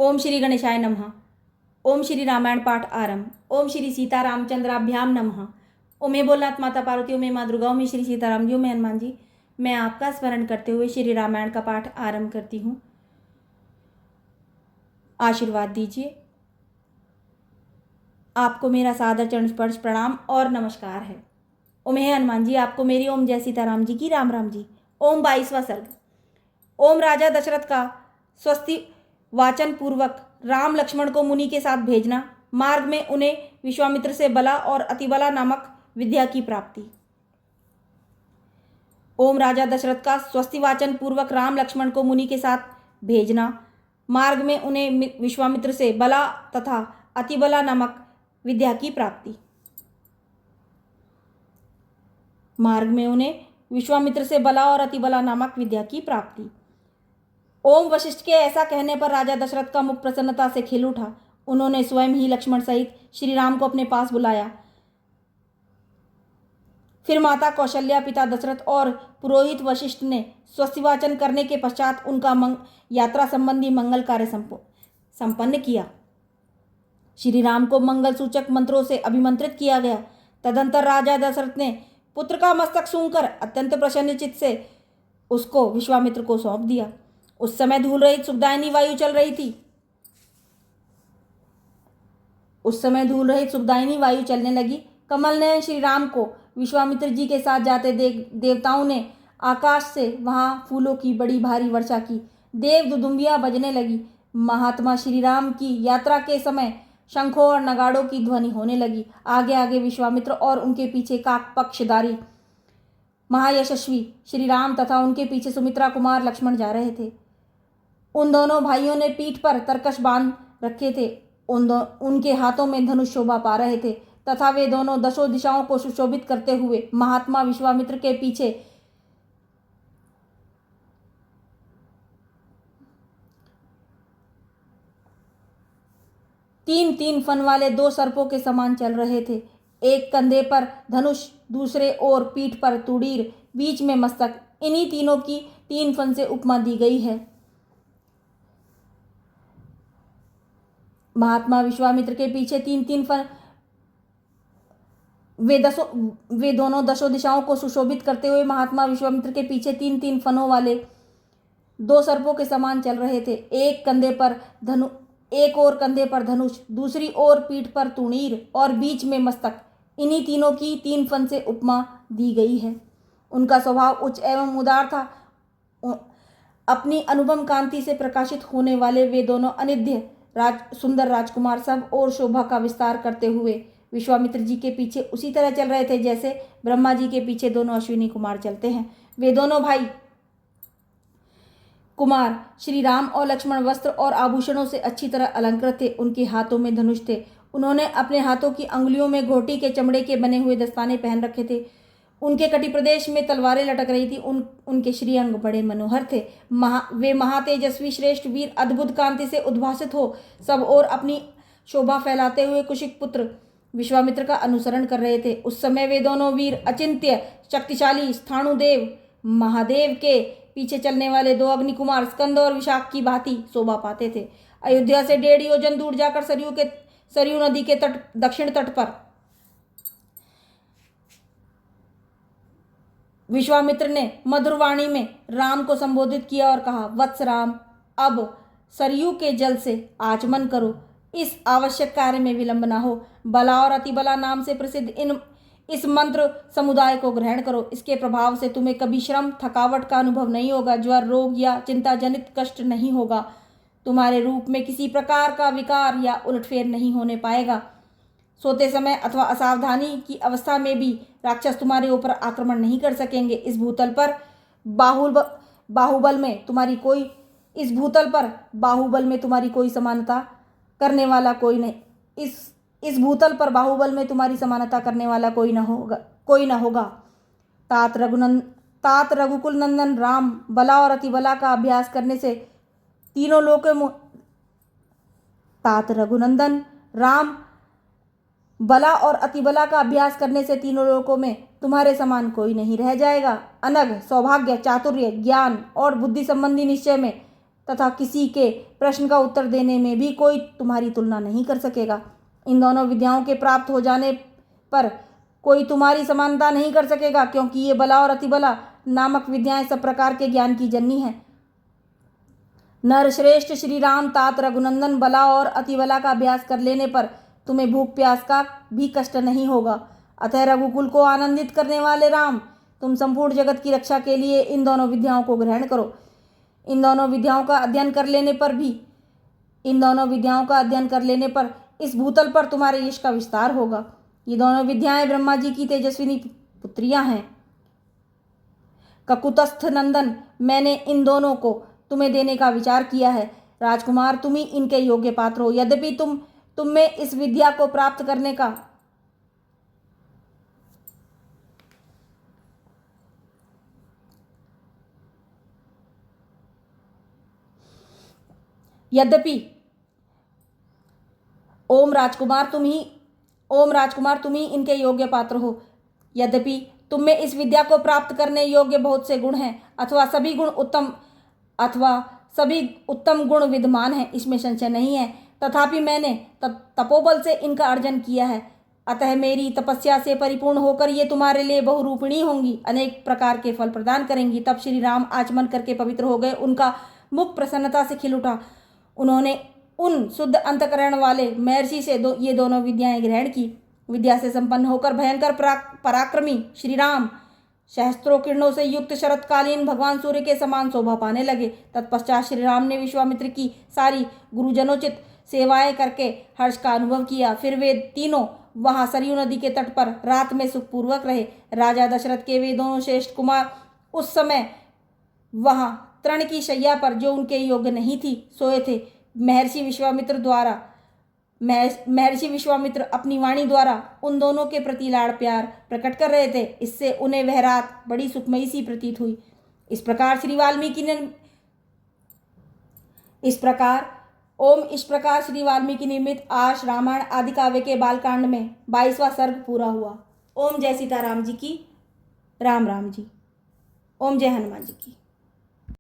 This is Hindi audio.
ओम श्री गणेशाय नमः। ओम श्री रामायण पाठ आरंभ। ओम श्री सीता रामचंद्राभ्याम नमः। ओम हे भोलेनाथ माता पार्वती, ओम हे माँ दुर्गा, ओम हे श्री सीताराम जी, ओम हे हनुमान जी। मैं आपका स्मरण करते हुए श्री रामायण का पाठ आरंभ करती हूँ। आशीर्वाद दीजिए। आपको मेरा सादर चरण स्पर्श प्रणाम और नमस्कार है। ओम हे हनुमान जी, आपको मेरी ओम जय सीताराम जी की राम राम जी। ओम 22वां सर्ग। ओम राजा दशरथ का स्वस्ति वाचन पूर्वक राम लक्ष्मण को मुनि के साथ भेजना, मार्ग में उन्हें विश्वामित्र से बला और अतिबला नामक विद्या की प्राप्ति। ओम राजा दशरथ का स्वस्ति वाचन पूर्वक राम लक्ष्मण को मुनि के साथ भेजना, मार्ग में उन्हें विश्वामित्र से बला तथा अतिबला नामक विद्या की प्राप्ति। मार्ग में उन्हें विश्वामित्र से बला और अतिबला नामक विद्या की प्राप्ति। ओम वशिष्ठ के ऐसा कहने पर राजा दशरथ का मुख प्रसन्नता से खिल उठा। उन्होंने स्वयं ही लक्ष्मण सहित श्री राम को अपने पास बुलाया। फिर माता कौशल्या, पिता दशरथ और पुरोहित वशिष्ठ ने स्वस्तिवाचन करने के पश्चात उनका यात्रा संबंधी मंगल कार्य संपन्न किया। श्री राम को मंगल सूचक मंत्रों से अभिमंत्रित किया गया। तदंतर राजा दशरथ ने पुत्र का मस्तक सूंघकर अत्यंत प्रसन्नचित्त से उसको विश्वामित्र को सौंप दिया। उस समय धूल रहित सुखदायिनी वायु चल रही थी। सुखदायिनी वायु चलने लगी। कमल ने श्री राम को विश्वामित्र जी के साथ जाते देख देवताओं ने आकाश से वहां फूलों की बड़ी भारी वर्षा की। देव दुदुम्बियां बजने लगी। महात्मा श्री राम की यात्रा के समय शंखों और नगाड़ों की ध्वनि होने लगी। आगे आगे विश्वामित्र और उनके पीछे काक पक्षधारी महायशस्वी श्री राम तथा उनके पीछे सुमित्रा कुमार लक्ष्मण जा रहे थे। उन दोनों भाइयों ने पीठ पर तरकश बांध रखे थे। उनके हाथों में धनुष शोभा पा रहे थे तथा वे दोनों दशों दिशाओं को सुशोभित करते हुए महात्मा विश्वामित्र के पीछे तीन तीन फन वाले दो सर्पों के समान चल रहे थे। एक कंधे पर धनुष, दूसरे ओर पीठ पर तुड़ीर, बीच में मस्तक। इन्हीं तीनों की तीन फन से उपमा दी गई है। महात्मा विश्वामित्र के पीछे तीन तीन फन, वे दोनों दशों दिशाओं को सुशोभित करते हुए महात्मा विश्वामित्र के पीछे तीन तीन फनों वाले दो सर्पों के समान चल रहे थे। एक और कंधे पर धनुष, दूसरी ओर पीठ पर तुणीर और बीच में मस्तक। इन्हीं तीनों की तीन फन से उपमा दी गई है। उनका स्वभाव उच्च एवं उदार था। अपनी अनुपम कांति से प्रकाशित होने वाले वे दोनों अनिध्य सुंदर राजकुमार सब और शोभा का विस्तार करते हुए विश्वामित्र जी के पीछे उसी तरह चल रहे थे जैसे ब्रह्मा जी के पीछे दोनों अश्विनी कुमार चलते हैं। वे दोनों भाई कुमार श्री राम और लक्ष्मण वस्त्र और आभूषणों से अच्छी तरह अलंकृत थे। उनके हाथों में धनुष थे। उन्होंने अपने हाथों की अंगुलियों में घोटी के चमड़े के बने हुए दस्ताने पहन रखे थे। उनके कटी प्रदेश में तलवारें लटक रही थी। उनके श्रीअंग बड़े मनोहर थे। वे महातेजस्वी श्रेष्ठ वीर अद्भुत कांति से उद्भासित हो सब और अपनी शोभा फैलाते हुए कुशिक पुत्र विश्वामित्र का अनुसरण कर रहे थे। उस समय वे दोनों वीर अचिंत्य शक्तिशाली स्थाणुदेव महादेव के पीछे चलने वाले दो अग्नि कुमार स्कंद और विशाख की भांति शोभा पाते थे। अयोध्या से 1.5 योजन दूर जाकर सरयू नदी के दक्षिण तट पर विश्वामित्र ने मधुर वाणी में राम को संबोधित किया और कहा, वत्स राम, अब सरयू के जल से आचमन करो। इस आवश्यक कार्य में विलंब न हो। बला और अतिबला नाम से प्रसिद्ध इस मंत्र समुदाय को ग्रहण करो। इसके प्रभाव से तुम्हें कभी श्रम, थकावट का अनुभव नहीं होगा। ज्वर, रोग या चिंता जनित कष्ट नहीं होगा। तुम्हारे रूप में किसी प्रकार का विकार या उलटफेर नहीं होने पाएगा। सोते समय अथवा असावधानी की अवस्था में भी राक्षस तुम्हारे ऊपर आक्रमण नहीं कर सकेंगे। इस भूतल पर बाहुबल में तुम्हारी कोई समानता करने वाला कोई नहीं। इस भूतल पर बाहुबल में तुम्हारी समानता करने वाला कोई न होगा। तात रघुकुल नंदन राम बला और अतिबला का अभ्यास करने से तीनों लोकों में तात रघुनंदन राम बला और अतिबला का अभ्यास करने से तीनों लोकों में तुम्हारे समान कोई नहीं रह जाएगा। अनग, सौभाग्य, चातुर्य, ज्ञान और बुद्धि संबंधी निश्चय में तथा किसी के प्रश्न का उत्तर देने में भी कोई तुम्हारी तुलना नहीं कर सकेगा। इन दोनों विद्याओं के प्राप्त हो जाने पर कोई तुम्हारी समानता नहीं कर सकेगा, क्योंकि ये बला और अतिबला नामक विद्याएं सब प्रकार के ज्ञान की जननी हैं। नरश्रेष्ठ श्री राम तात रघुनंदन, बला और अतिबला का अभ्यास कर लेने पर तुम्हें भूख प्यास का भी कष्ट नहीं होगा। अतः रघुकुल को आनंदित करने वाले राम, तुम संपूर्ण जगत की रक्षा के लिए इन दोनों विद्याओं को ग्रहण करो। इन दोनों विद्याओं का अध्ययन कर लेने पर इस भूतल पर तुम्हारे यश का विस्तार होगा। ये दोनों विद्याएं ब्रह्मा जी की तेजस्विनी पुत्रियां हैं। ककुतस्थ नंदन, मैंने इन दोनों को तुम्हें देने का विचार किया है। राजकुमार, तुम ही इनके योग्य पात्र हो। यद्यपि तुम में इस विद्या को प्राप्त करने का ओम राजकुमार तुम ही इनके योग्य पात्र हो। यद्यपि तुम में इस विद्या को प्राप्त करने योग्य बहुत से गुण हैं, अथवा सभी उत्तम गुण विद्यमान हैं, इसमें संशय नहीं है। तथापि मैंने तपोबल से इनका अर्जन किया है। अतः मेरी तपस्या से परिपूर्ण होकर ये तुम्हारे लिए बहुरूपिणी होंगी, अनेक प्रकार के फल प्रदान करेंगी। तब श्री राम आचमन करके पवित्र हो गए। उनका मुख प्रसन्नता से खिल उठा। उन्होंने उन शुद्ध अंतकरण वाले महर्षि से ये दोनों विद्याएं ग्रहण की। विद्या से संपन्न होकर भयंकर पराक्रमी श्री राम सहस्त्रों किरणों से युक्त शरतकालीन भगवान सूर्य के समान शोभा पाने लगे। तत्पश्चात श्री राम ने विश्वामित्र की सारी गुरुजनोचित सेवाएं करके हर्ष का अनुभव किया। फिर वे तीनों वहां सरयू नदी के तट पर रात में सुखपूर्वक रहे। राजा दशरथ के वे दोनों श्रेष्ठ कुमार उस समय वहां तृण की शैया पर, जो उनके योग्य नहीं थी, सोए थे। महर्षि विश्वामित्र अपनी वाणी द्वारा उन दोनों के प्रति लाड़ प्यार प्रकट कर रहे थे। इससे उन्हें वह रात बड़ी सुखमयी सी प्रतीत हुई। इस प्रकार श्री वाल्मीकि निर्मित आश रामायण आदि काव्य के बालकांड में 22वां सर्ग पूरा हुआ। ओम जय सीताराम जी की। राम राम जी। ओम जय हनुमान जी की।